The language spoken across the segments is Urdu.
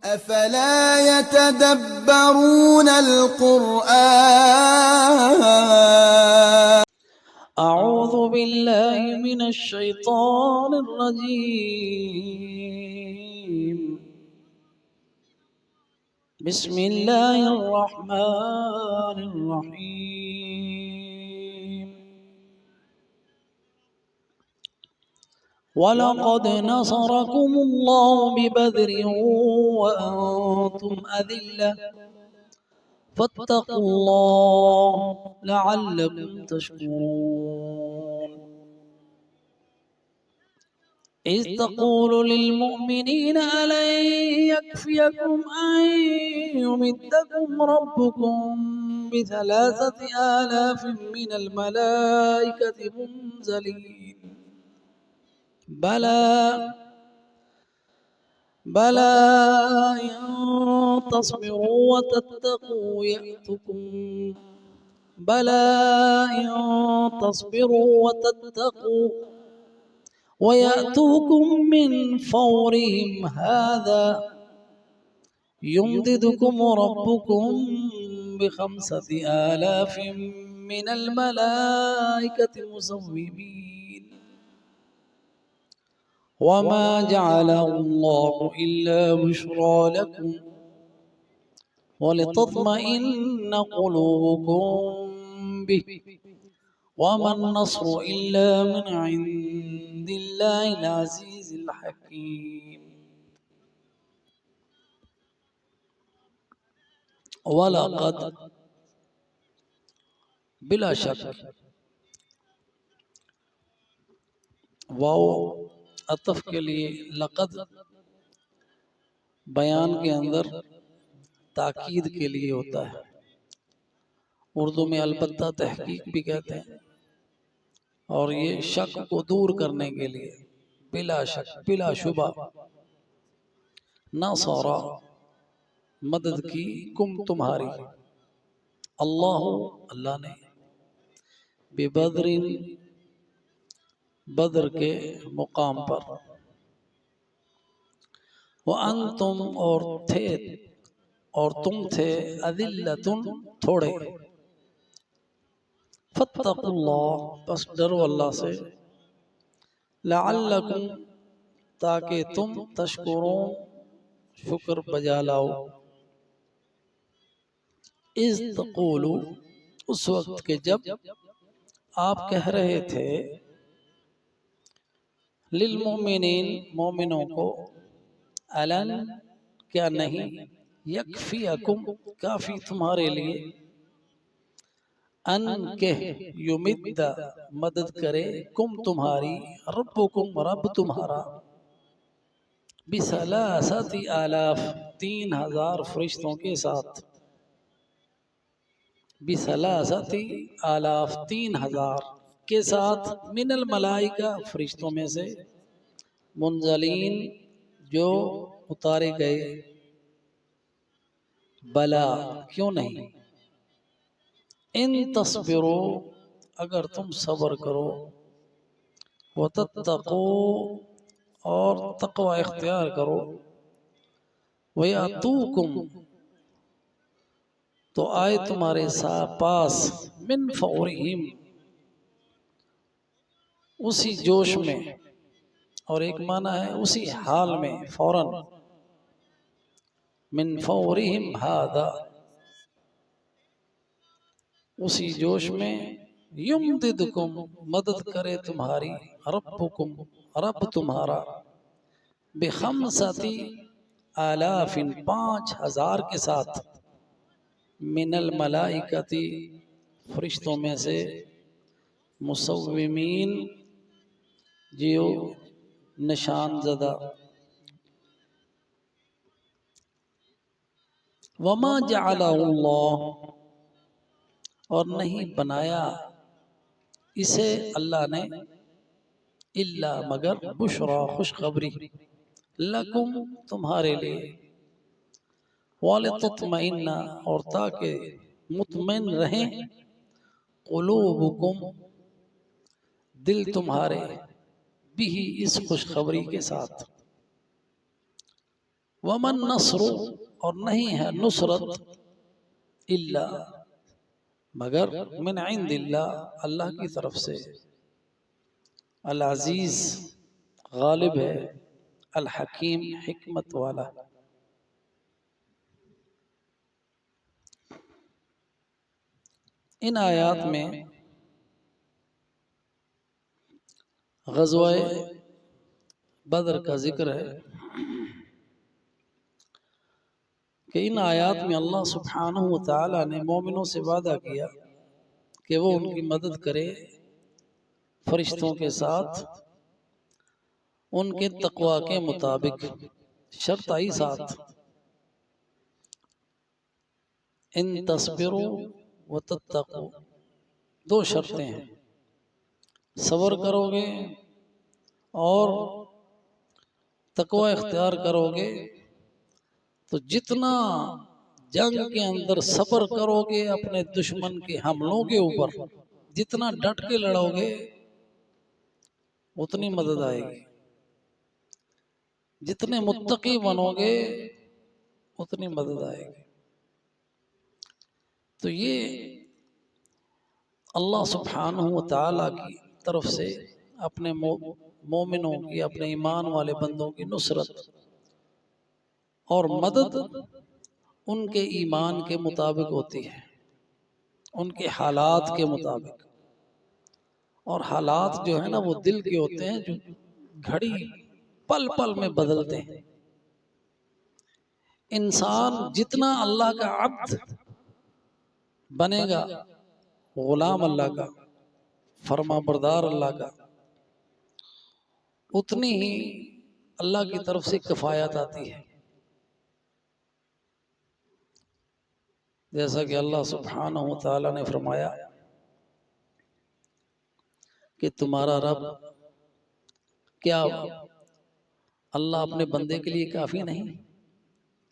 أفلا يتدبرون القرآن. أعوذ بالله من الشيطان الرجيم. بسم الله الرحمن الرحيم. ولقد نصركم الله ببدر وأنتم أذلة فاتقوا الله لعلكم تشكرون. إذ تقول للمؤمنين ألن يكفيكم أن يمدكم ربكم ب3,000 من الملائكة منزلين. بلى إن تصبروا وتتقوا ويأتوكم من فورهم هذا يمددكم ربكم ب5,000 من الملائكة مسومين. وما جعله الله إلا بشرى لكم ولتطمئن قلوبكم به وما النصر إلا من عند الله العزيز الحكيم. وَلَقَدْ بلا شک واو عطف کے لیے لقد بیان کے اندر تاکید کے لیے ہوتا ہے. اردو میں البتہ تحقیق بھی کہتے ہیں، اور یہ شک کو دور کرنے کے لیے بلا شک بلا شبہ. نصر مدد کی کم تمہاری اللہ نے ببدر بدر کے مقام پر. وَأَنْتُمْ اور تم تھے اذلۃ تھوڑے. فاتقوا اللہ پس ڈرو اللہ سے. لعلکم تاکہ تم تشکرون شکر بجا لاؤ. اذ تقولوا اس وقت کے جب آپ کہہ رہے تھے للمؤمنین مومنوں کو الن کیا نہیں یکفیکم کافی تمہارے لیے ان کہ یمد مدد کرے کم تمہاری ربکم رب تمہارا ب3,000 3,000 فرشتوں کے ساتھ. ب3,000 3,000 کے ساتھ من الملائکہ فرشتوں میں سے منزلین جو اتارے گئے. بلا کیوں نہیں ان تصبرو اگر تم صبر کرو وتتقو اور تقوی اختیار کرو ویاتوکم تو آئے تمہارے پاس من فورہم اسی جوش میں، اور ایک معنی ہے اسی حال میں فوراً. من فورہم ہذا اسی جوش میں یمددکم مدد کرے تمہاری ربکم رب تمہارا ب5,000 5,000 کے ساتھ من الملائکتی فرشتوں میں سے مسومین جو نشان زدہ. وما جعلہ اللہ اور نہیں بنایا اسے اللہ نے الا مگر بشرا خوشخبری لکم تمہارے لیے وَلِتُطْمَئِنَّ اور تاکہ مطمئن رہیں قلوبکم دل تمہارے بھی اس خوشخبری کے ساتھ. ومن نصر اور نہیں ہے نصرت الا مگر من عند اللہ اللہ کی طرف سے، العزیز غالب ہے، الحکیم حکمت والا۔ ان آیات میں غزوہ بدر کا ذکر ہے کہ ان آیات میں اللہ سبحانہ وتعالی نے مومنوں سے وعدہ کیا کہ وہ ان کی مدد کرے فرشتوں کے ساتھ، ان کے تقوی کے مطابق۔ شرط آئی ساتھ، ان تصبروا وتتقوا، دو شرطیں ہیں، صبر کرو گے اور تقوی اختیار کرو گے تو جتنا جنگ کے اندر صبر کرو گے اپنے دشمن کے حملوں کے اوپر، جتنا ڈٹ کے لڑو گے اتنی مدد آئے گی، جتنے متقی بنو گے اتنی مدد آئے گی۔ تو یہ اللہ سبحانہ وتعالی کی طرف سے اپنے مومنوں کی، اپنے ایمان والے بندوں کی نصرت اور مدد ان کے ایمان کے مطابق ہوتی ہے، ان کے حالات کے مطابق۔ اور حالات جو ہے نا وہ دل کے ہوتے ہیں، جو گھڑی پل پل میں بدلتے ہیں۔ انسان جتنا اللہ کا عبد بنے گا، غلام اللہ کا، فرما بردار اللہ کا، اتنی ہی اللہ کی طرف سے کفایت آتی ہے۔ جیسا کہ اللہ سبحانہ وتعالی نے فرمایا کہ تمہارا رب، کیا اللہ اپنے بندے کے لیے کافی نہیں؟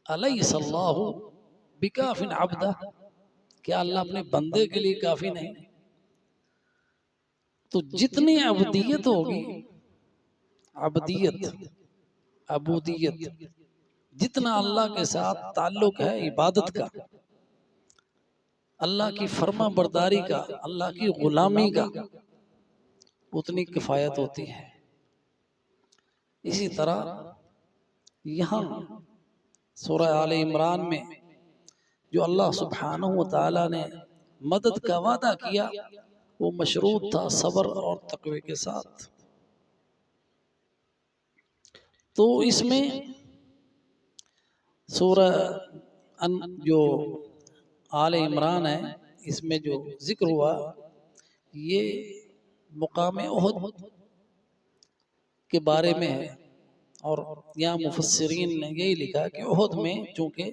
الیس اللہ بکاف عبدہ، کیا اللہ اپنے بندے کے لیے کافی نہیں؟ تو جتنی عبودیت ہوگی، عبودیت جتنا اللہ کے ساتھ تعلق ہے عبادت کا، اللہ کی فرما برداری کا، اللہ کی غلامی کا، اتنی کفایت ہوتی ہے۔ اسی طرح یہاں سورہ آل عمران میں جو اللہ سبحانہ وتعالی نے مدد کا وعدہ کیا وہ مشروط تھا صبر اور تقوی کے ساتھ۔ تو اس میں سورہ جو آل عمران ہے، اس میں جو ذکر ہوا یہ مقام احد کے بارے میں ہے، اور یہاں مفسرین نے یہی لکھا کہ احد میں چونکہ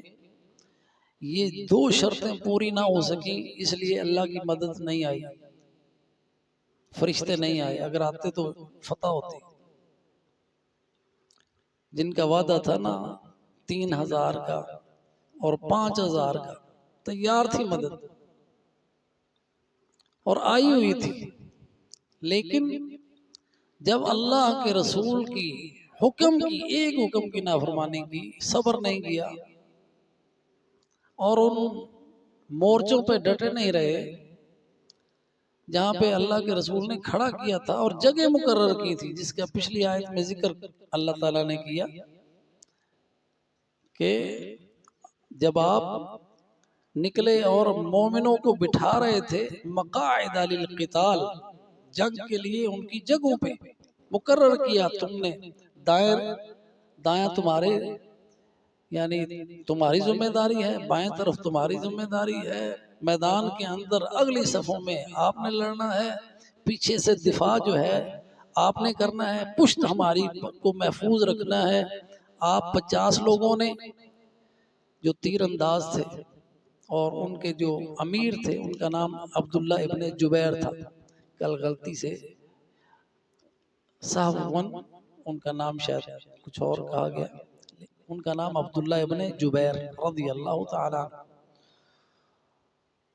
یہ دو شرطیں پوری نہ ہو سکی اس لیے اللہ کی مدد نہیں آئی، فرشتے نہیں آئے، اگر آتے تو فتح ہوتی۔ جن کا وعدہ تھا نا 3000 کا اور 5000 کا، تیار تھی مدد اور آئی ہوئی تھی، لیکن جب اللہ کے رسول کی حکم کی، ایک حکم کی نافرمانی کی، صبر نہیں کیا اور ان مورچوں پہ ڈٹے نہیں رہے جہاں پہ اللہ کے رسول نے کھڑا کیا تھا اور جگہ مقرر کی تھی، جس کا پچھلی آیت میں ذکر اللہ تعالیٰ نے کیا کہ جب آپ نکلے اور مومنوں کو بٹھا رہے تھے مقاعد للقتال، جنگ کے لیے ان کی جگہوں پہ مقرر کیا تم نے، دائیں تمہارے یعنی تمہاری ذمہ داری ہے، بائیں طرف تمہاری ذمہ داری ہے، میدان کے اندر اگلی صفوں میں آپ نے لڑنا ہے، پیچھے سے دفاع جو ہے آپ نے کرنا ہے، پشت ہماری کو محفوظ رکھنا ہے۔ آپ 50 لوگوں نے جو تیر انداز تھے اور ان کے جو امیر تھے ان کا نام عبداللہ ابن جبیر تھا، کل غلطی سے صاحب ان کا نام شاید کچھ اور کہا گیا، ان کا نام عبداللہ ابن جبیر رضی اللہ تعالی،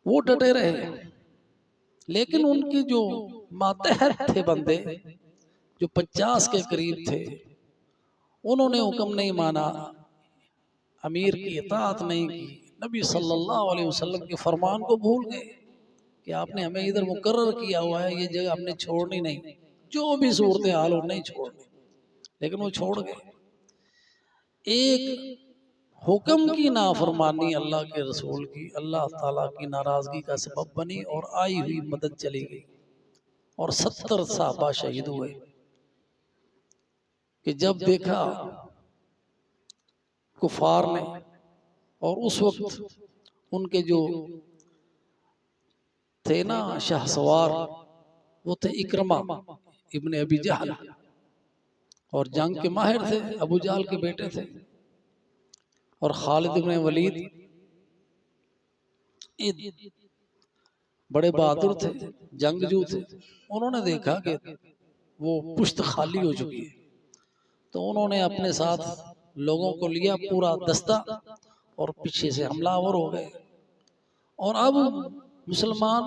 وہ ڈٹے رہے، لیکن ان کے جو ماتحت تھے بندے جو 50 کے قریب تھے انہوں نے حکم نہیں مانا، امیر کی اطاعت نہیں کی، نبی صلی اللہ علیہ وسلم کے فرمان کو بھول گئے کہ آپ نے ہمیں ادھر مقرر کیا ہوا ہے، یہ جگہ ہم نے چھوڑنی نہیں، جو بھی صورتحال ہو نہیں چھوڑنی، لیکن وہ چھوڑ گئے۔ ایک حکم کی نافرمانی اللہ کے رسول کی اللہ تعالیٰ کی ناراضگی کا سبب بنی اور آئی ہوئی مدد چلی گئی، اور 70 صحابہ شہید ہوئے کہ جب دیکھا کفار نے، اور اس وقت ان کے جو تھے نا شاہ سوار، وہ تھے اکرمہ ابن ابی جہل، اور جنگ کے ماہر تھے، ابو جہل کے بیٹے تھے، اور خالد ابن ولید بڑے بہادر تھے، جنگجو تھے۔ انہوں نے دیکھا کہ وہ پشت خالی ہو چکی ہے، تو انہوں نے اپنے ساتھ لوگوں کو لیا پورا دستہ، اور پیچھے سے حملہ آور ہو گئے، اور اب مسلمان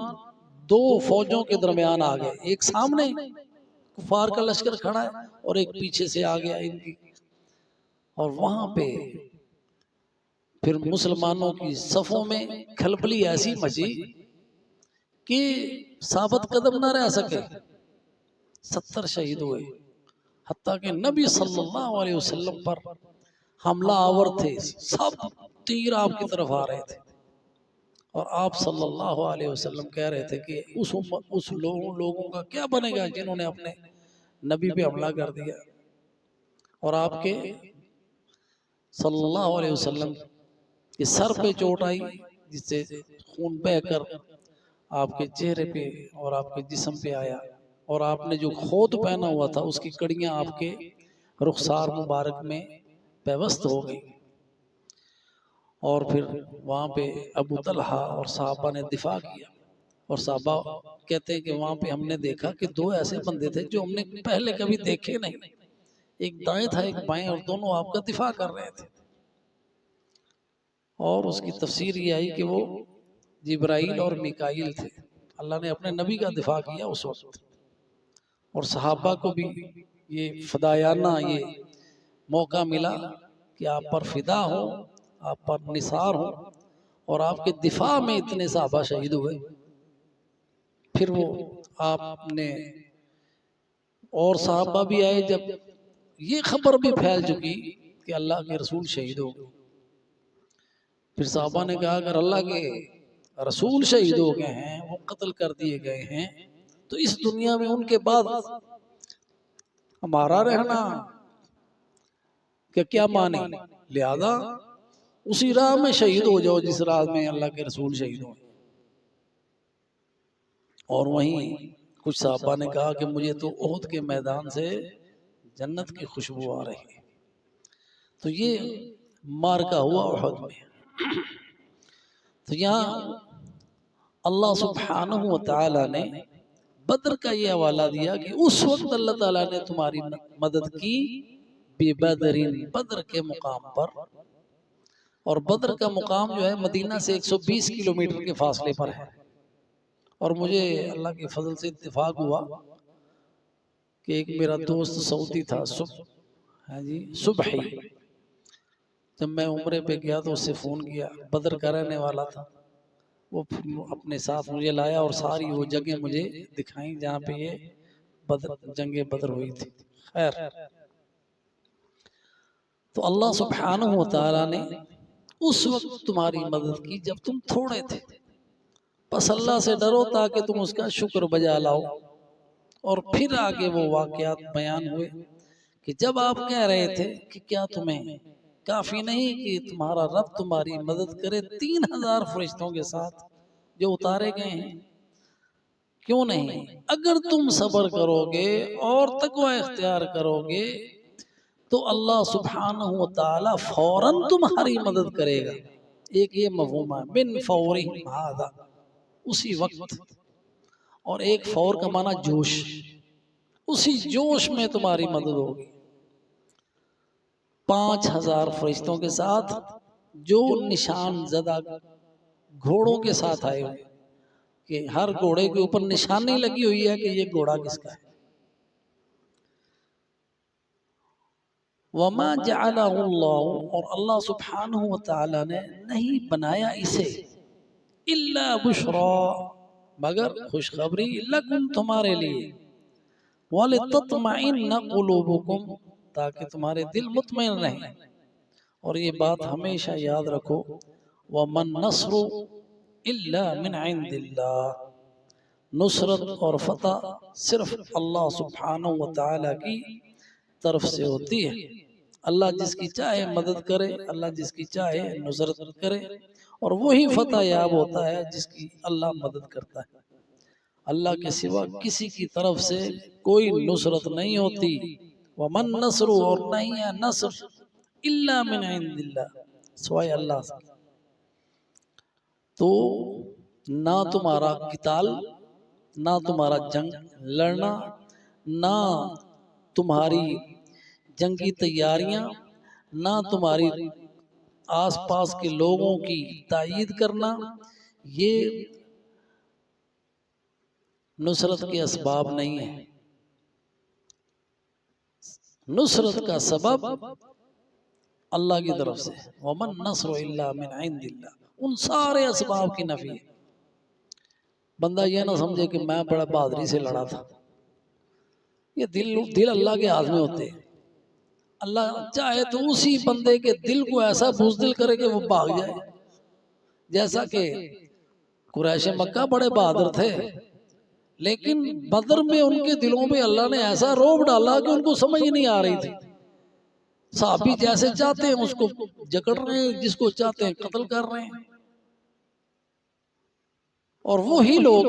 دو فوجوں کے درمیان آ گئے، ایک سامنے کفار کا لشکر کھڑا ہے اور ایک پیچھے سے آ گیا ان کی، اور وہاں پہ پھر مسلمانوں کی صفوں میں کھلبلی ایسی مچی کہ ثابت قدم نہ رہ سکے، 70 شہید ہوئے، حتیٰ کہ نبی صلی اللہ علیہ وسلم پر حملہ آور تھے، سب تیر آپ کی طرف آ رہے تھے، اور آپ صلی اللہ علیہ وسلم کہہ رہے تھے کہ اس لوگوں کا کیا بنے گا جنہوں نے اپنے نبی پہ حملہ کر دیا، اور آپ کے صلی اللہ علیہ وسلم کے سر پہ چوٹ آئی جس سے خون بہہ کر آپ کے چہرے پہ اور آپ کے جسم پہ آیا، اور آپ نے جو خود پہنا ہوا تھا اس کی کڑیاں آپ کے رخسار مبارک میں پیوست ہو گئی، اور پھر وہاں پہ ابو طلحہ اور صحابہ نے دفاع کیا، اور صحابہ کہتے ہیں کہ وہاں پہ ہم نے دیکھا کہ دو ایسے بندے تھے جو ہم نے پہلے کبھی دیکھے نہیں، ایک دائیں تھا ایک بائیں، اور دونوں آپ کا دفاع کر رہے تھے، اور اس کی تفسیر یہ آئی کہ وہ جبرائیل اور میکائیل تھے، اللہ نے اپنے نبی کا دفاع کیا اس وقت، اور صحابہ کو بھی یہ فدایانہ یہ موقع ملا کہ آپ پر فدا ہو، آپ پر نثار ہو، اور آپ کے دفاع میں اتنے صحابہ شہید ہوئے۔ پھر وہ آپ نے اور صحابہ بھی آئے، جب یہ خبر بھی پھیل چکی کہ اللہ کے رسول شہید ہو گئے، پھر صحابہ نے کہا اگر اللہ کے رسول شہید ہو گئے ہیں، وہ قتل کر دیے گئے ہیں، تو اس دنیا میں ان کے بعد ہمارا رہنا کہ کیا مانے، لہذا اسی راہ میں شہید ہو جاؤ جس راہ میں اللہ کے رسول شہید ہو۔ اور وہیں کچھ صحابہ نے کہا کہ مجھے تو احد کے میدان سے جنت کی خوشبو آ رہی ہے۔ تو یہ مارکا ہوا احد میں، تو یہاں اللہ سبحانہ وتعالی نے بدر کا یہ حوالہ دیا کہ اس وقت اللہ تعالیٰ نے تمہاری مدد کی بِبَدْرٍ، بدر کے مقام پر، اور بدر کا مقام جو ہے مدینہ سے 120 کلومیٹر کے فاصلے پر ہے، اور مجھے اللہ کے فضل سے اتفاق ہوا کہ ایک میرا دوست سعودی تھا صبحی، جب میں عمرے پہ گیا تو اس سے فون کیا، بدر کا رہنے والا تھا، وہ اپنے ساتھ مجھے لایا اور ساری وہ جگہ مجھے دکھائیں جہاں پہ یہ جنگ بدر ہوئی تھی۔ خیر، تو اللہ سبحانہ وتعالی نے اس وقت تمہاری مدد کی جب تم تھوڑے تھے، بس اللہ سے ڈرو تاکہ تم اس کا شکر بجا لاؤ۔ اور پھر آگے وہ واقعات بیان ہوئے کہ جب آپ کہہ رہے تھے کہ کیا تمہیں کافی نہیں کہ تمہارا رب تمہاری مدد کرے 3000 فرشتوں کے ساتھ جو اتارے گئے ہیں، کیوں نہیں اگر تم صبر کرو گے اور تقوی اختیار کرو گے تو اللہ سبحانہ وتعالی فوراً تمہاری مدد کرے گا۔ ایک یہ مفہوم ہے من فورہم ھذا، اسی وقت، اور ایک فور کا معنی جوش، اسی جوش میں تمہاری مدد ہوگی۔ 5000 فرشتوں کے ساتھ جو نشان زدہ گھوڑوں کے ساتھ آئے ہوئے، کہ ہر گھوڑے کے اوپر نشانی لگی ہوئی ہے کہ یہ گھوڑا کس کا ہے۔ وما جعلہ اللہ، اور اللہ سبحانہ و تعالی نے نہیں بنایا اسے الا بشرا، مگر خوشخبری، لکم تمہارے لیے، وَلِتَطْمَئِنَّ قُلُوبُكُمْ، تاکہ تمہارے دل مطمئن رہیں۔ اور یہ بات ہمیشہ یاد رکھو، وَمَن نَصْرُ إِلَّا مِنْ عِنْدِ اللَّهِ، نصرت اور فتح صرف اللہ سبحانہ و تعالی کی طرف سے ہوتی ہے۔ اللہ جس کی چاہے مدد کرے، اللہ جس کی چاہے نصرت کرے، اور وہی فتح یاب ہوتا ہے جس کی اللہ مدد کرتا ہے۔ اللہ کے سوا کسی کی طرف سے کوئی نصرت نہیں ہوتی۔ وَمَن نَصْرُ، اور نہیں ہے نصر، إِلَّا مِنْ عِنْدِ اللَّهِ، سوائے اللہ سے۔ تو نہ تمہارا قتال، نہ تمہارا جنگ لڑنا، نہ تمہاری جنگی تیاریاں، نہ تمہاری آس پاس کے لوگوں کی تائید کرنا، یہ نصرت کے اسباب نہیں ہے۔ نصرت کا سبب اللہ کی طرف سے، وَمَن نَصْرُ إِلَّا مِنْ عِنْدِ اللَّهِ، ان سارے اسباب کی نفی ہے۔ بندہ یہ نہ سمجھے کہ میں بڑا بہادری سے لڑا تھا، یہ دل اللہ کے ہاتھ میں ہوتے ہیں۔ اللہ چاہے تو اسی بندے کے دل کو ایسا بزدل کرے کہ وہ بھاگ جائے، جیسا کہ قریش مکہ بڑے بہادر تھے، لیکن بدر میں ان کے دلوں پہ اللہ نے ایسا روب ڈالا کہ ان کو سمجھ نہیں آ رہی تھی۔ صحابی جیسے چاہتے ہیں اس کو جکڑ رہے ہیں، جس کو چاہتے ہیں قتل کر رہے ہیں۔ اور وہی لوگ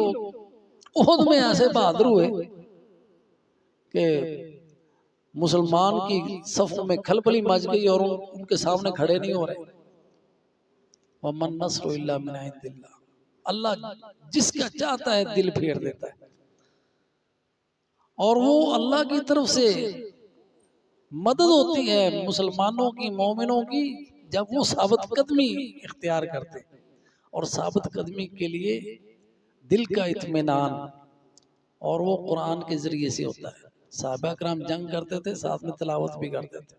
احد میں ایسے بہادر ہوئے کہ مسلمان کی صفوں میں کھلبلی مچ گئی اور ان کے سامنے کھڑے نہیں ہو رہے۔ وَمَن نَصْرُ إِلَّا مِنْ عِنْدِ اللَّهِ، اللہ جس کا چاہتا ہے دل پھیر دیتا ہے، اور وہ اللہ کی طرف سے مدد ہوتی ہے مسلمانوں کی، مومنوں کی، جب وہ ثابت قدمی اختیار کرتے ہیں۔ اور ثابت قدمی کے لیے دل کا اطمینان، اور وہ قرآن کے ذریعے سے ہوتا ہے۔ صحابہ کرام جنگ کرتے تھے، ساتھ میں تلاوت بھی کرتے تھے،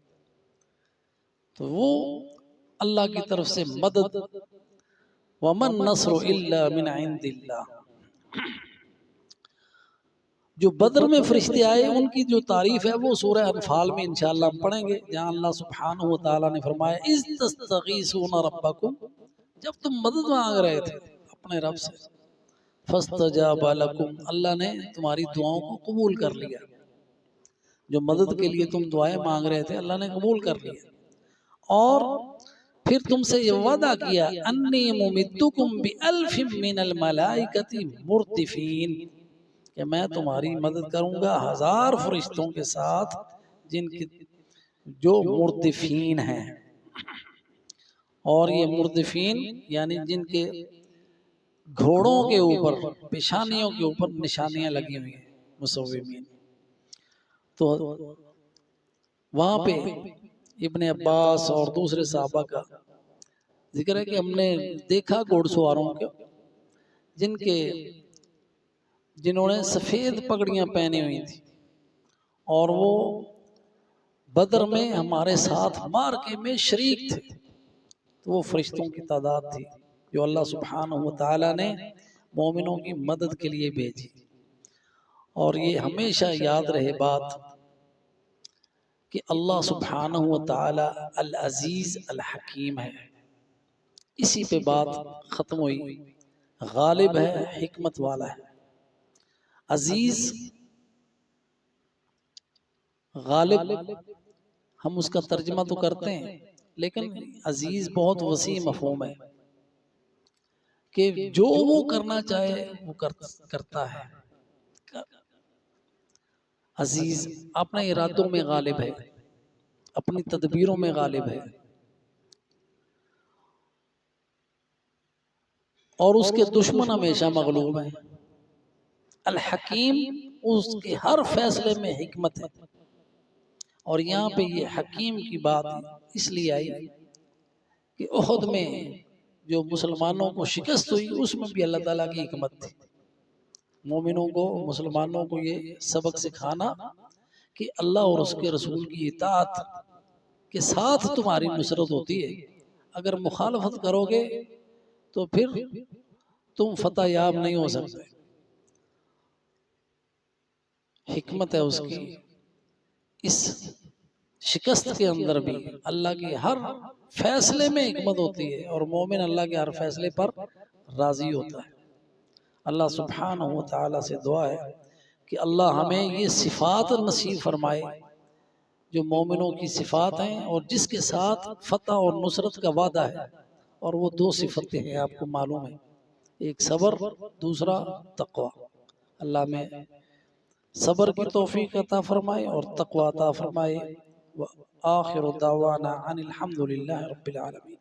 تو وہ اللہ کی طرف سے مدد۔ وَمَن نَصْرُ إِلَّا مِنْ عِنْدِ اللَّهِ، جو بدر میں فرشتے آئے ان کی جو تعریف ہے وہ سورہ انفال میں انشاءاللہ ہم پڑھیں گے، جہاں اللہ سبحانہ وتعالی نے فرمایا اِذْ تَسْتَغِیثُونَ رَبَّکُمْ، جب تم مدد مانگ رہے تھے اپنے رب سے، فَاسْتَجَابَ لَكُمْ، اللہ نے تمہاری دعاؤں کو قبول کر لیا۔ جو مدد کے لیے تم دعائیں مانگ رہے تھے اللہ نے قبول کر لیا، اور پھر تم سے یہ وعدہ کیا انی ممدکم بِأَلْفٍ مِّنَ الْمَلَائِکَةِ مُرْدِفِينَ، کہ میں تمہاری مدد کروں گا 1000 فرشتوں کے ساتھ، جن کی جو مردفین ہیں۔ اور یہ مردفین یعنی جن کے گھوڑوں کے اوپر، پیشانیوں کے اوپر نشانیاں لگی ہوئی ہیں، مصومین۔ تو وہاں پہ ابن عباس اور دوسرے صحابہ کا ذکر ہے کہ ہم نے دیکھا گھوڑ سواروں کو جنہوں نے سفید پگڑیاں پہنی ہوئی تھی، اور وہ بدر میں ہمارے ساتھ معرکے میں شریک تھے۔ تو وہ فرشتوں کی تعداد تھی جو اللہ سبحانہ وتعالی نے مومنوں کی مدد کے لیے بھیجی۔ اور یہ ہمیشہ یاد رہے بات کہ اللہ سبحانہ وتعالی العزیز الحکیم ہے، اسی پہ بات ختم ہوئی۔ غالب ہے، حکمت والا ہے۔ عزیز، غالب ہم اس کا ترجمہ تو کرتے ہیں، لیکن عزیز بہت وسیع مفہوم ہے کہ جو وہ کرنا چاہے وہ کرتا ہے۔ عزیز اپنے ارادوں میں غالب ہے، اپنی تدبیروں میں غالب ہے، اور اس کے دشمن ہمیشہ مغلوب ہیں۔ الحکیم، اس کے ہر فیصلے میں حکمت ہے۔ اور یہاں پہ یہ حکیم کی بات اس لیے آئی کہ احد میں جو مسلمانوں کو شکست ہوئی اس میں بھی اللہ تعالیٰ کی حکمت تھی۔ مومنوں کو، مسلمانوں کو یہ سبق سکھانا کہ اللہ اور اس کے رسول کی اطاعت کے ساتھ تمہاری نصرت ہوتی ہے، اگر مخالفت کرو گے تو پھر تم فتح یاب نہیں ہو سکتے۔ حکمت ہے اس کی، اس شکست کے اندر بھی اللہ کے ہر فیصلے میں حکمت ہوتی ہے، اور مومن اللہ کے ہر فیصلے پر راضی ہوتا ہے۔ اللہ سبحانہ و تعالیٰ سے دعا ہے کہ اللہ ہمیں یہ صفات نصیب فرمائے جو مومنوں کی صفات ہیں، اور جس کے ساتھ فتح اور نصرت کا وعدہ ہے، اور وہ دو صفتیں ہیں آپ کو معلوم ہے، ایک صبر، دوسرا تقوی۔ اللہ میں صبر کی توفیق عطا فرمائے اور تقوی عطا فرمائے۔ وآخر دعوانا ان الحمد للہ رب العالمین۔